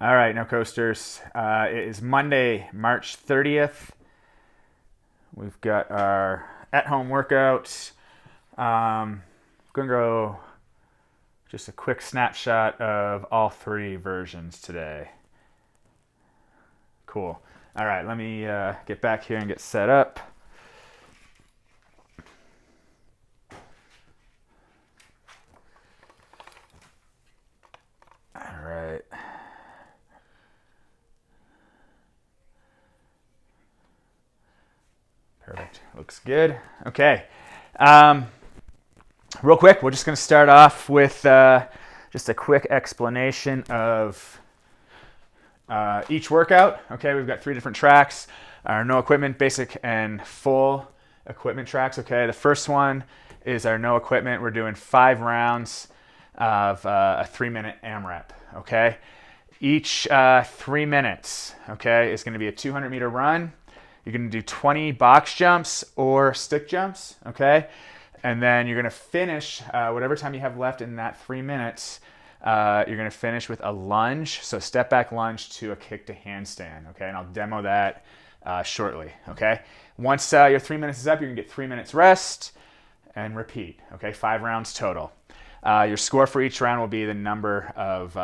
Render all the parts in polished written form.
All right, no coasters. It is Monday, March 30th. We've got our at-home workout. Gonna go just a quick snapshot of all three versions today. Cool. All right, let me get back here and get set up. All right. Perfect. Looks good. Okay. Real quick, we're just going to start off with just a quick explanation of each workout. Okay, we've got three different tracks. Our no equipment, basic, and full equipment tracks. Okay, the first one is our no equipment. We're doing 5 rounds of a 3-minute AMRAP. Okay, each 3 minutes. Okay, is going to be a 200-meter run. You're going to do 20 box jumps or stick jumps. Okay, and then you're going to finish whatever time you have left in that 3 minutes. You're going to finish with a lunge, so step back lunge to a kick to handstand, okay? And I'll demo that shortly, okay? Once your 3 minutes is up, you're going to get 3 minutes rest and repeat, okay? 5 rounds total. Your score for each round will be the number of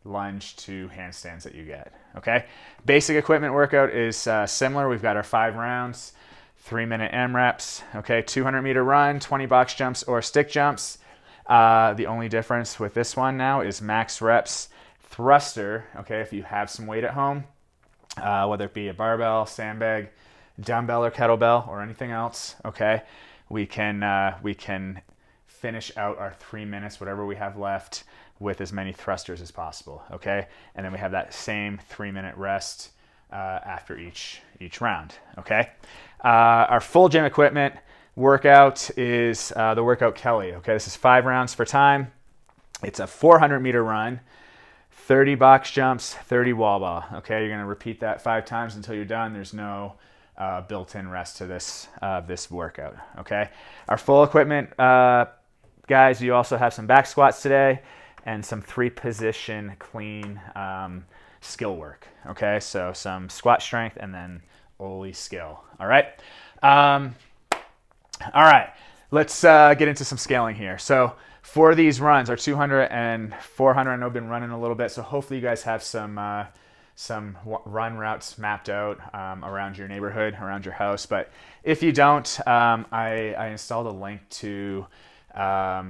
lunge to handstands that you get, okay? Basic equipment workout is similar. We've got our 5 rounds, 3-minute AMRAPs, okay? 200-meter run, 20 box jumps or stick jumps. The only difference with this one now is max reps thruster. Okay, if you have some weight at home, whether it be a barbell, sandbag, dumbbell or kettlebell or anything else, okay, we can finish out our 3 minutes, whatever we have left, with as many thrusters as possible. Okay, and then we have that same 3-minute rest after each round. Okay, our full gym equipment workout is the workout Kelly. Okay, this is 5 rounds for time. It's a 400-meter run, 30 box jumps, 30 wall ball. Okay, you're going to repeat that 5 times until you're done. There's no built-in rest to this workout. Okay, our full equipment guys, you also have some back squats today and some 3-position clean skill work. Okay, so some squat strength and then Ollie skill. All right. All right, let's get into some scaling here. So for these runs, our 200 and 400, I know I've been running a little bit, so hopefully you guys have some run routes mapped out around your neighborhood, around your house. But if you don't, I installed a link to a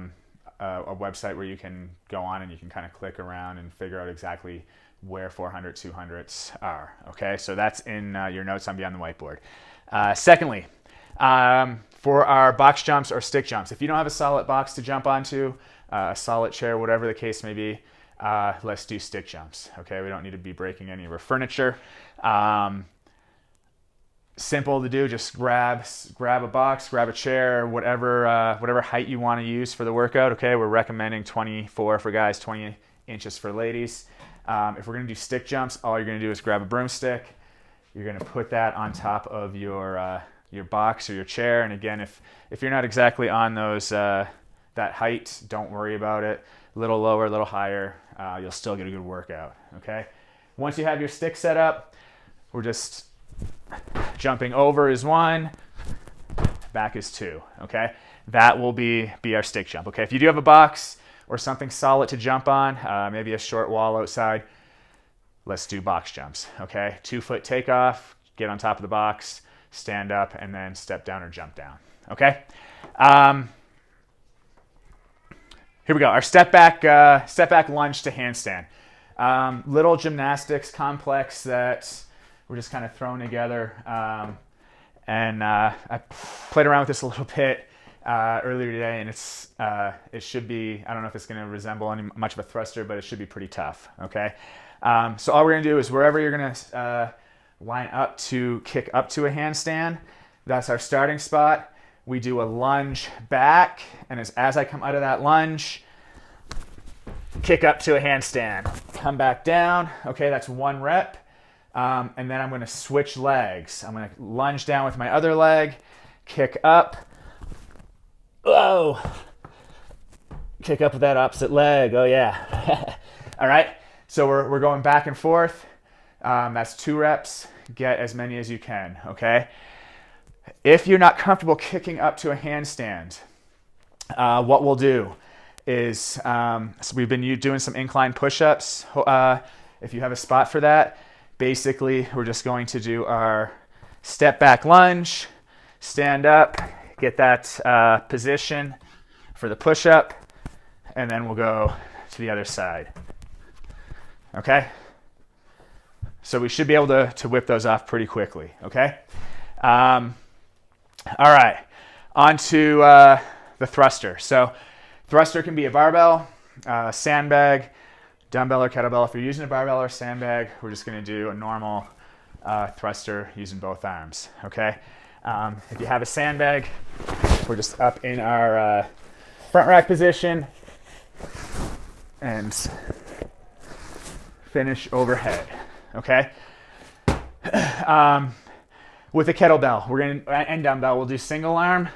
website where you can go on and you can kind of click around and figure out exactly where 400, 200s are. Okay, so that's in your notes on Beyond the Whiteboard. Secondly, for our box jumps or stick jumps, if you don't have a solid box to jump onto, a solid chair, whatever the case may be, let's do stick jumps. Okay, we don't need to be breaking any of our furniture. Simple to do, just grab a box, grab a chair, whatever height you want to use for the workout. Okay, we're recommending 24 for guys, 20 inches for ladies. If we're going to do stick jumps, all you're going to do is grab a broomstick. You're going to put that on top of your box or your chair. And again, if you're not exactly on those that height, don't worry about it. A little lower, a little higher, you'll still get a good workout. Okay. Once you have your stick set up, we're just jumping over is 1, back is 2. Okay. That will be our stick jump. Okay. If you do have a box or something solid to jump on, maybe a short wall outside, let's do box jumps. Okay. 2-foot takeoff, get on top of the box, stand up, and then step down or jump down. Okay. Here we go. Our step back lunge to handstand. Little gymnastics complex that we're just kind of throwing together. And I played around with this a little bit earlier today, and it should be, I don't know if it's going to resemble much of a thruster, but it should be pretty tough. Okay. So all we're going to do is wherever you're going to line up to kick up to a handstand, that's our starting spot. We do a lunge back, and as I come out of that lunge, kick up to a handstand, come back down. Okay, that's 1 rep. And then I'm going to switch legs. I'm going to lunge down with my other leg, kick up. Kick up with that opposite leg. Oh yeah. All right. So we're going back and forth. That's 2 reps. Get as many as you can, okay? If you're not comfortable kicking up to a handstand, what we'll do is, so we've been doing some incline push-ups. If you have a spot for that, basically we're just going to do our step back lunge, stand up, get that position for the push-up, and then we'll go to the other side. Okay? So we should be able to whip those off pretty quickly, okay? All right, on to the thruster. So thruster can be a barbell, sandbag, dumbbell or kettlebell. If you're using a barbell or sandbag, we're just gonna do a normal thruster using both arms, okay? If you have a sandbag, we're just up in our front rack position and finish overhead, okay? With a kettlebell, and dumbbell, we'll do single arm.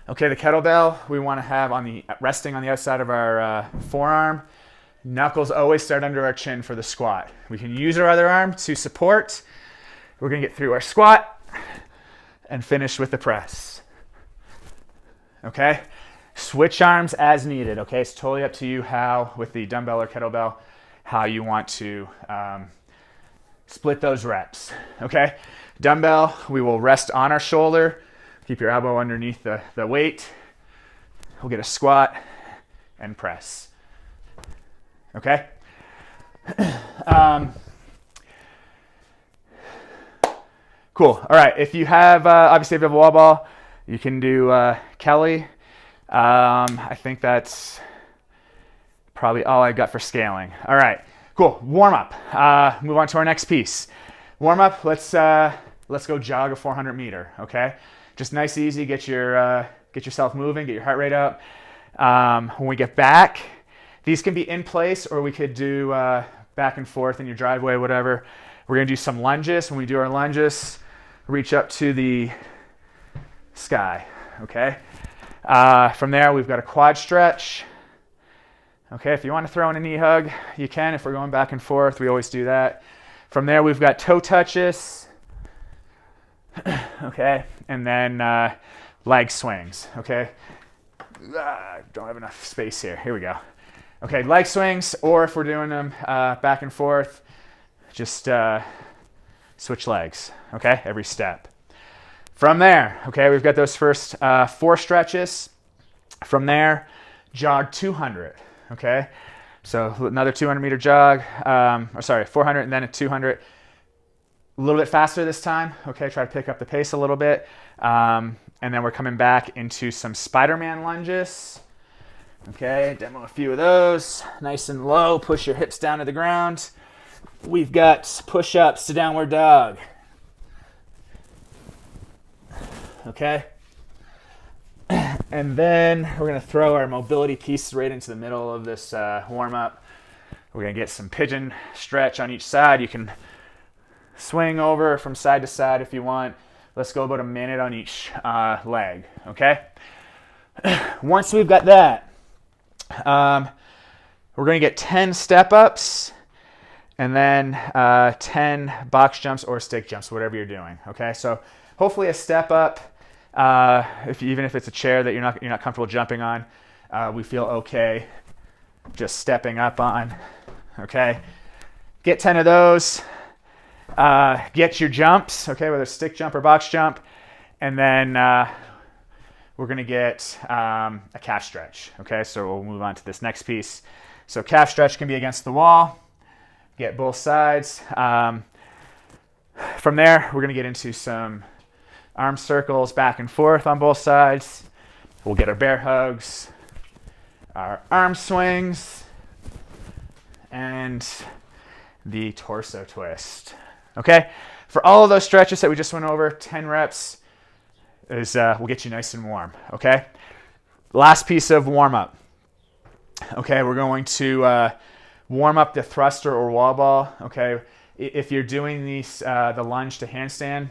Okay, the kettlebell we want to have resting on the outside of our forearm. Knuckles always start under our chin for the squat. We can use our other arm to support. We're gonna get through our squat and finish with the press. Okay, switch arms as needed. Okay, it's totally up to you how, with the dumbbell or kettlebell, how you want to split those reps. Okay, dumbbell, we will rest on our shoulder. Keep your elbow underneath the weight. We'll get a squat and press. Okay? Cool. All right. If you have, obviously, if you have a wall ball, you can do Kelly. I think that's probably all I got for scaling. All right. Cool. Warm up. Move on to our next piece. Warm up. Let's go jog a 400 meter. Okay. Just nice, easy. Get yourself moving. Get your heart rate up. When we get back, these can be in place, or we could do back and forth in your driveway, whatever. We're gonna do some lunges. When we do our lunges, reach up to the sky. Okay. From there, we've got a quad stretch. Okay. If you want to throw in a knee hug, you can. If we're going back and forth, we always do that. From there, we've got toe touches. Okay, and then leg swings. Okay, don't have enough space here. Here we go. Okay, leg swings, or if we're doing them back and forth, just switch legs. Okay, every step. From there, okay, we've got those first 4 stretches. From there, jog 200. Okay, so another 200 meter jog. 400 and then a 200. A little bit faster this time. Okay, try to pick up the pace a little bit. And then we're coming back into some Spider-Man lunges. Okay, demo a few of those. Nice and low, push your hips down to the ground. We've got push-ups to downward dog. Okay. And then we're gonna throw our mobility piece right into the middle of this warm-up. We're gonna get some pigeon stretch on each side. You can swing over from side to side if you want. Let's go about a minute on each leg, okay? Once we've got that, we're going to get 10 step-ups and then 10 box jumps or stick jumps, whatever you're doing, okay? So hopefully a step-up, even if it's a chair that you're not comfortable jumping on, we feel okay just stepping up on, okay? Get 10 of those. Get your jumps, okay, whether it's stick jump or box jump, and then we're going to get a calf stretch, okay? So we'll move on to this next piece. So calf stretch can be against the wall, get both sides. From there, we're going to get into some arm circles back and forth on both sides. We'll get our bear hugs, our arm swings, and the torso twist. Okay, for all of those stretches that we just went over, 10 reps is will get you nice and warm. Okay, last piece of warm up. Okay, we're going to warm up the thruster or wall ball. Okay, if you're doing these the lunge to handstand,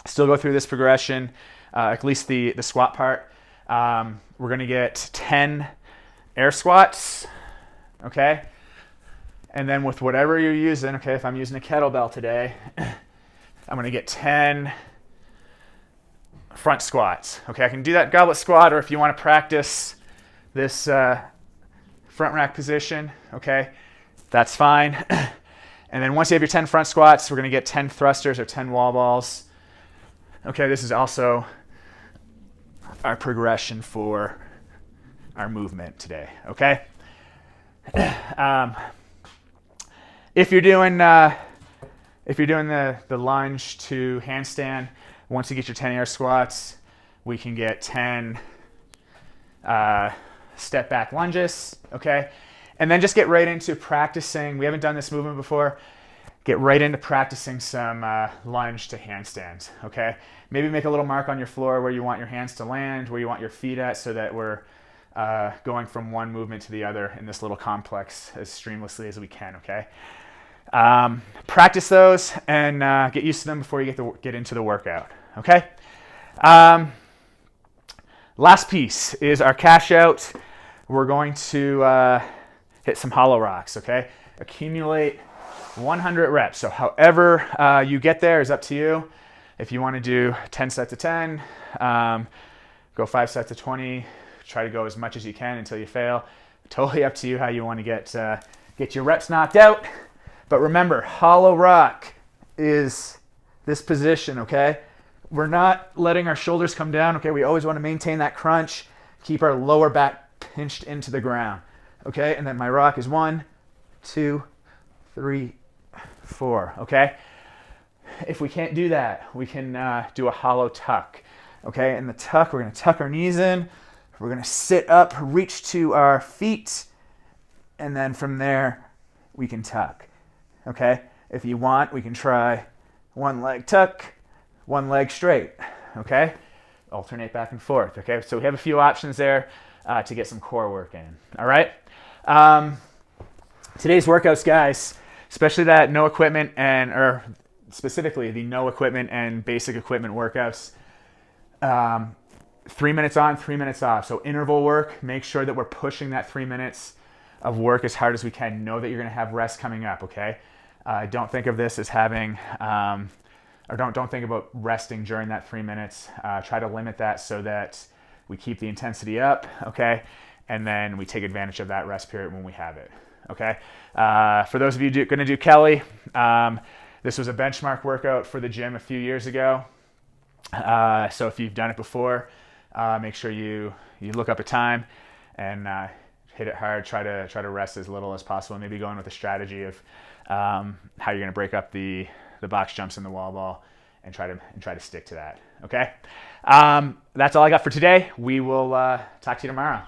still go through this progression, at least the squat part. We're going to get 10 air squats. Okay. And then with whatever you're using, okay, if I'm using a kettlebell today, I'm going to get 10 front squats. Okay, I can do that goblet squat, or if you want to practice this front rack position, okay, that's fine. And then once you have your 10 front squats, we're going to get 10 thrusters or 10 wall balls. Okay, this is also our progression for our movement today, okay? If you're doing the lunge to handstand, once you get your 10 air squats, we can get 10 step back lunges, okay? And then just get right into practicing. We haven't done this movement before. Get right into practicing some lunge to handstands, okay? Maybe make a little mark on your floor where you want your hands to land, where you want your feet at, so that we're going from one movement to the other in this little complex as streamlessly as we can, okay? Practice those and get used to them before you get into the workout, okay? Last piece is our cash out. We're going to hit some hollow rocks, okay? Accumulate 100 reps. So however you get there is up to you. If you want to do 10 sets of 10, go 5 sets of 20, try to go as much as you can until you fail. Totally up to you how you want to get your reps knocked out. But remember, hollow rock is this position, okay? We're not letting our shoulders come down, okay? We always want to maintain that crunch, keep our lower back pinched into the ground, okay? And then my rock is 1, 2, 3, 4, okay? If we can't do that, we can do a hollow tuck, okay? In the tuck, we're going to tuck our knees in. We're going to sit up, reach to our feet, and then from there, we can tuck, okay? If you want, we can try one leg tuck, one leg straight, okay? Alternate back and forth, okay? So we have a few options there to get some core work in, all right? Today's workouts, guys, especially that no equipment or specifically the no equipment and basic equipment workouts, 3 minutes on, 3 minutes off. So interval work, make sure that we're pushing that 3 minutes of work as hard as we can. Know that you're going to have rest coming up, okay? Don't think of this as having, or don't think about resting during that 3 minutes. Try to limit that so that we keep the intensity up, okay? And then we take advantage of that rest period when we have it, okay? For those of you going to do Kelly, this was a benchmark workout for the gym a few years ago. So if you've done it before, make sure you look up a time and hit it hard. Try to rest as little as possible. Maybe go in with a strategy of how you're going to break up the box jumps and the wall ball, and try to stick to that. Okay, that's all I got for today. We will talk to you tomorrow.